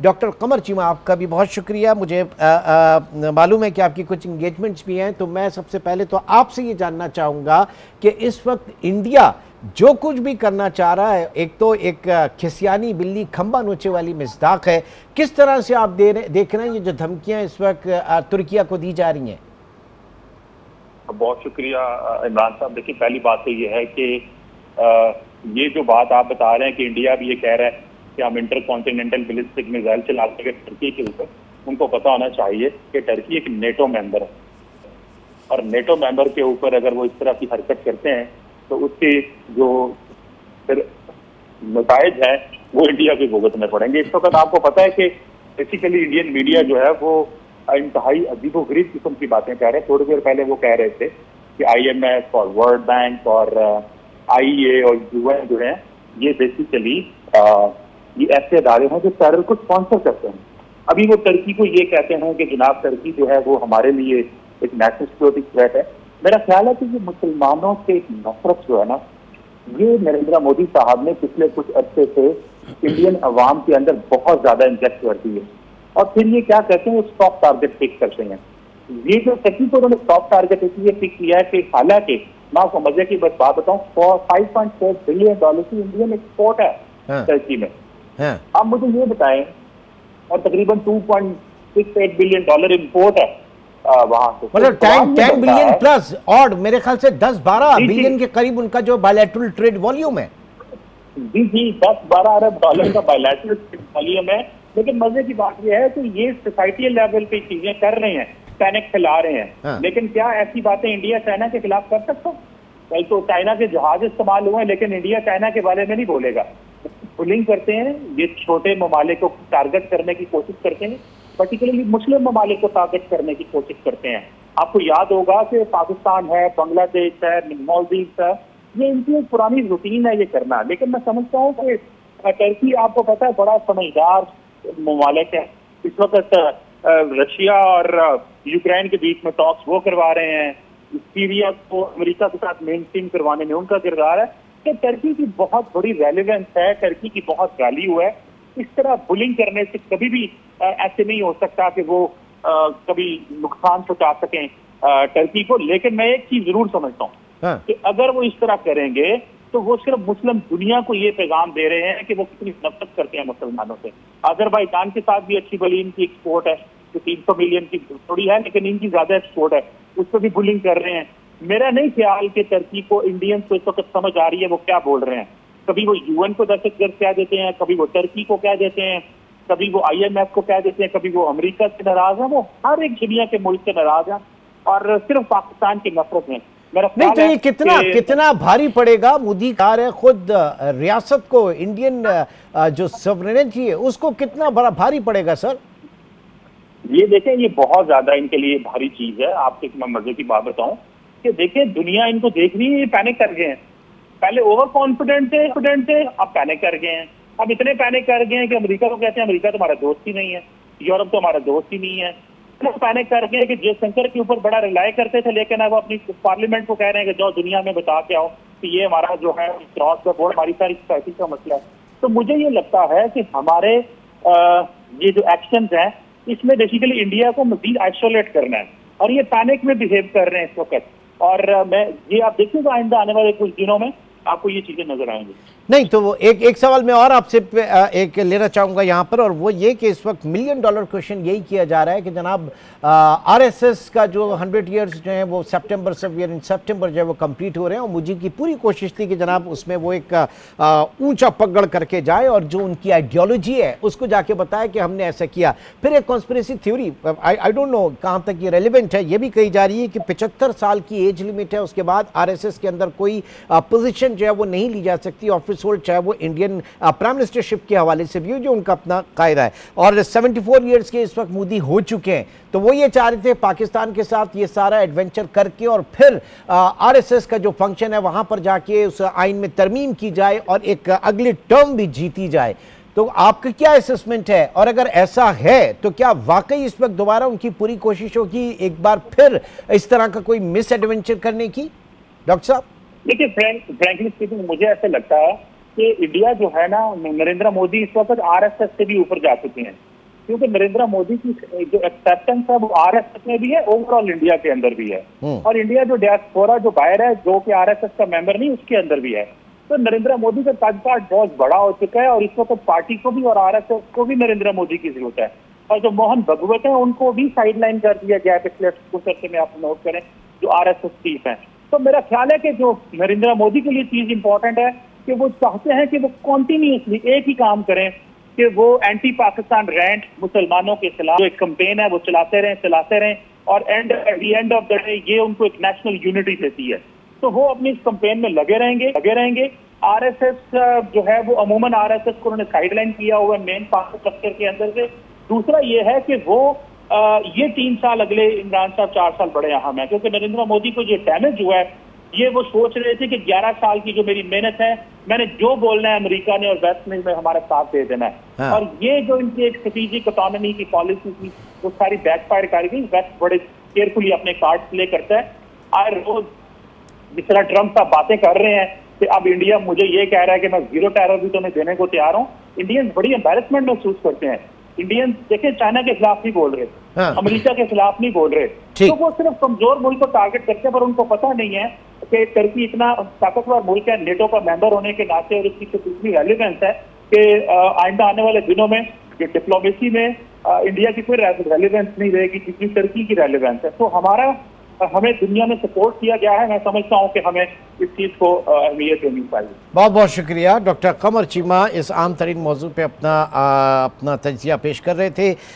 Doctor कमर चीमा, आपका भी बहुत शुक्रिया। मुझे मालूम है कि आपकी कुछ इंगेजमेंट्स भी हैं, तो मैं सबसे पहले तो आपसे ये जानना चाहूँगा कि इस वक्त इंडिया जो कुछ भी करना चाह रहा है, एक तो एक खिसियानी बिल्ली खंबा नोचे वाली मिज़दाक है, किस तरह से आप देख रहे हैं ये जो धमकियाँ इस वक्त तुर्किया को दी जा रही हैं? बहुत शुक्रिया इमरान साहब। देखिए, पहली बात तो ये है कि ये जो बात आप बता रहे हैं कि इंडिया भी ये कह रहा है कि हम इंटर कॉन्टिनेंटल बैलिस्टिक मिसाइल चलाते हैं टर्की के ऊपर, उनको पता होना चाहिए कि टर्की एक नेटो मेंबर है, और नेटो मेंबर के ऊपर अगर वो इस तरह की हरकत करते हैं तो उसके जो फिर नताइज है वो इंडिया के भुगतने पड़ेंगे। इस वक्त आपको पता है कि बेसिकली इंडियन मीडिया जो है वो इंतहाई अजीबोगरीब किस्म की बातें कह रहे हैं। थोड़ी देर पहले वो कह रहे थे कि IMF और वर्ल्ड बैंक और IEA और UN जो है ये बेसिकली ये ऐसे अदारे हैं जो टेरर को स्पॉन्सर करते हैं। अभी वो टर्की को ये कहते हैं कि जनाब टर्की जो है वो हमारे लिए एक नेशनल सिक्योरिटी थ्रेट है। मेरा ख्याल है कि ये मुसलमानों से एक नफरत जो है ना, ये नरेंद्र मोदी साहब ने पिछले कुछ अरसे से इंडियन अवाम के अंदर बहुत ज्यादा इंजेक्ट कर दी है। और फिर ये क्या कहते हैं, सॉफ्ट टारगेट फिक्स करते हैं। ये जो टर्की को उन्होंने सॉफ्ट टारगेट इसलिए फिक्स किया है कि हालांकि मैं आपको मजे की बस बात बताऊं, $5.4 बिलियन की इंडियन एक्सपोर्ट है टर्की में। आप मुझे ये बताएं, और तकरीबन $2.68 बिलियन इम्पोर्ट है वहां से, मतलब 10 बिलियन प्लस, और मेरे ख्याल से 10-12 बिलियन के करीब उनका जो बायलैटरल ट्रेड वॉल्यूम है। जी, 10-12 अरब डॉलर का बायलैटरल ट्रेड वॉल्यूम है। लेकिन मजे की बात यह है कि ये सोसाइटी लेवल पे चीजें कर रहे हैं, पैनिक फैला रहे हैं। लेकिन क्या ऐसी बातें इंडिया चाइना के खिलाफ कर सकता? कल तो चाइना के जहाज इस्तेमाल हुए, लेकिन इंडिया चाइना के बारे में नहीं बोलेगा। पुलिंग करते हैं, ये छोटे ममालिक को टारगेट करने की कोशिश करते हैं, पर्टिकुलरली मुस्लिम ममालिक को टारगेट करने की कोशिश करते हैं। आपको याद होगा कि पाकिस्तान है, बांग्लादेश है, मालदीव है, ये इनकी एक पुरानी रूटीन है ये करना। लेकिन मैं समझता हूँ कि टर्की आपको पता है बड़ा समझदार ममालिक है। इस वक्त रशिया और यूक्रेन के बीच में टॉक्स वो करवा रहे हैं, सीरिया को अमेरिका के साथ मेनस्ट्रीम करवाने में उनका किरदार है। कि टर्की की बहुत बड़ी रेलेवेंस है, टर्की की बहुत वैल्यू है। इस तरह बुलिंग करने से कभी भी ऐसे नहीं हो सकता कि वो कभी नुकसान पहुंचा सकें टर्की को। लेकिन मैं एक चीज जरूर समझता हूँ कि अगर वो इस तरह करेंगे तो वो सिर्फ मुस्लिम दुनिया को ये पैगाम दे रहे हैं कि वो कितनी नफरत करते हैं मुसलमानों से। अजरबैजान के साथ भी अच्छी भली इनकी एक्सपोर्ट है, जो 300 मिलियन की थोड़ी है, लेकिन इनकी ज्यादा एक्सपोर्ट है, उस पर भी बुलिंग कर रहे हैं। मेरा नहीं ख्याल कि टर्की को इंडियंस को इस वक्त समझ आ रही है वो क्या बोल रहे हैं। कभी वो UN को दहशतगर्द कह देते हैं, कभी वो टर्की को कह देते हैं, कभी वो IMF को कह देते हैं, कभी वो अमेरिका से नाराज है। वो हर एक दुनिया के मुल्क से नाराज है और सिर्फ पाकिस्तान की नफरत में। नहीं तो ये कितना भारी पड़ेगा? मोदी कह रहे हैं खुद रियासत को, इंडियन जो सॉवरेनिटी है उसको कितना बड़ा भारी पड़ेगा सर? ये देखें, ये बहुत ज्यादा इनके लिए भारी चीज है। आपको मैं मजे की बात बताऊं कि देखें, दुनिया इनको देख रही है, ये पैनिक कर गए हैं। पहले ओवर कॉन्फिडेंट थे, अब पैनिक कर गए हैं। अब इतने पैनिक कर गए हैं कि अमेरिका को कहते हैं अमेरिका तो हमारा दोस्त ही नहीं है, यूरोप तो हमारा दोस्त ही नहीं है। पैनिक कर गए कि जयशंकर के ऊपर बड़ा रिलाय करते थे, लेकिन अब अपनी पार्लियामेंट को कह रहे हैं कि जाओ दुनिया में बता के आओ कि ये हमारा जो है क्रॉस द बोर्ड हमारी सारी सोसाइटी का मसला है। तो मुझे ये लगता है कि हमारे ये जो एक्शन हैं इसमें बेसिकली इंडिया को मजीद आइसोलेट करना है, और ये पैनिक में बिहेव कर रहे हैं इस वक्त। और मैं ये आप देखिएगा आइंदा आने वाले कुछ दिनों में आपको ये चीजें नजर आएंगी। नहीं तो वो एक सवाल मैं और आपसे एक लेना चाहूंगा यहाँ पर, और वो ये कि इस वक्त $1 मिलियन क्वेश्चन यही किया जा रहा है कि जनाब RSS का जो 100 ईयर्स जो है वो सितंबर जो है वो कंप्लीट हो रहे हैं, और मुझे की पूरी कोशिश थी कि जनाब उसमें वो एक ऊंचा पकड़ करके जाए और जो उनकी आइडियोलॉजी है उसको जाके बताए कि हमने ऐसा किया। फिर एक conspiracy theory, I don't know कहाँ तक ये रेलिवेंट है, ये भी कही जा रही है कि 75 साल की एज लिमिट है, उसके बाद RSS के अंदर कोई पोजीशन जो है वो नहीं ली जा सकती ऑफिस होल्ड, चाहे वो इंडियन प्राइम मिनिस्टरशिप के हवाले से भी हो, जो उनका अपना कायदा है। और 74 ईयर्स के इस वक्त मोदी हो चुके हैं, तो वो ये चाह रहे थे पाकिस्तान के साथ ये सारा एडवेंचर करके और फिर RSS का जो फंक्शन है वहां पर जाके उस आइन में तरमीम की जाए और एक अगली टर्म भी जीती जाए। तो आपका क्या असेसमेंट है, और अगर ऐसा है तो क्या वाकई इस वक्त दोबारा उनकी पूरी कोशिश होगी एक बार फिर इस तरह का कोई मिस एडवेंचर करने की? डॉक्टर साहब देखिए, फ्रैंकली स्पीकिंग मुझे ऐसे लगता है कि इंडिया जो है ना, नरेंद्र मोदी इस वक्त आरएसएस से भी ऊपर जा चुके हैं, क्योंकि नरेंद्र मोदी की जो एक्सेप्टेंस है वो आरएसएस में भी है, ओवरऑल इंडिया के अंदर भी है, और इंडिया जो डियास्पोरा जो बाहर है, जो कि आरएसएस का मेंबर नहीं, उसके अंदर भी है। तो नरेंद्र मोदी का ताजपाट बहुत बड़ा हो चुका है, और इस वक्त पार्टी को भी और आरएसएस को भी नरेंद्र मोदी की जरूरत है। और जो मोहन भगवत है उनको भी साइडलाइन कर दिया गया है पिछले कुछ अर्से में, आप नोट करें, जो आरएसएस चीफ है। तो मेरा ख्याल है कि जो नरेंद्र मोदी के लिए चीज इंपॉर्टेंट है कि वो चाहते हैं कि वो कॉन्टिन्यूसली एक ही काम करें, कि वो एंटी पाकिस्तान रैंट, मुसलमानों के खिलाफ जो एक कैंपेन है वो चलाते रहें, और at the end of the day ये उनको एक नेशनल यूनिटी देती है। तो वो अपनी इस कैंपेन में लगे रहेंगे। आरएसएस जो है वो अमूमन आरएसएस को उन्होंने साइडलाइन किया हुआ है मेन पावर स्ट्रक्चर के अंदर से। दूसरा ये है कि वो ये 3 साल अगले इमरान साहब 4 साल बड़े अहम है, क्योंकि नरेंद्र मोदी को जो डैमेज हुआ है, ये वो सोच रहे थे कि 11 साल की जो मेरी मेहनत है, मैंने जो बोलना है अमेरिका ने और वेस्ट में हमारा साथ दे देना है। हाँ। और ये जो इनकी एक स्ट्रेटेजिक इकोनॉमी की पॉलिसी थी वो सारी बैकफायर कर गई। वेस्ट बड़े केयरफुली अपने कार्ड प्ले करता है। हर रोज जिस तरह ट्रंप साहब बातें कर रहे हैं कि अब इंडिया मुझे ये कह रहा है कि मैं 0 टैरिफ भी तुम्हें देने को तैयार हूँ, इंडियंस बड़ी एम्बैरेसमेंट महसूस करते हैं। इंडियंस देखिए चाइना के खिलाफ नहीं बोल रहे, हाँ। अमेरिका के खिलाफ नहीं बोल रहे, तो वो सिर्फ कमजोर मुल्क को टारगेट करते हैं, पर उनको पता नहीं है कि टर्की इतना ताकतवर मुल्क है, नेटो का मेंबर होने के नाते, और इसकी कितनी रेलिवेंस है कि आइंदा आने वाले दिनों में डिप्लोमेसी में इंडिया की कोई रेलिवेंस नहीं रहेगी जितनी टर्की की रेलिवेंस है। तो हमें दुनिया में सपोर्ट किया गया है। मैं समझता हूं कि हमें इस चीज को अहमियत देनी चाहिए। बहुत बहुत शुक्रिया। डॉक्टर कमर चीमा इस आम तरीन मौजू पे अपना तजिया पेश कर रहे थे।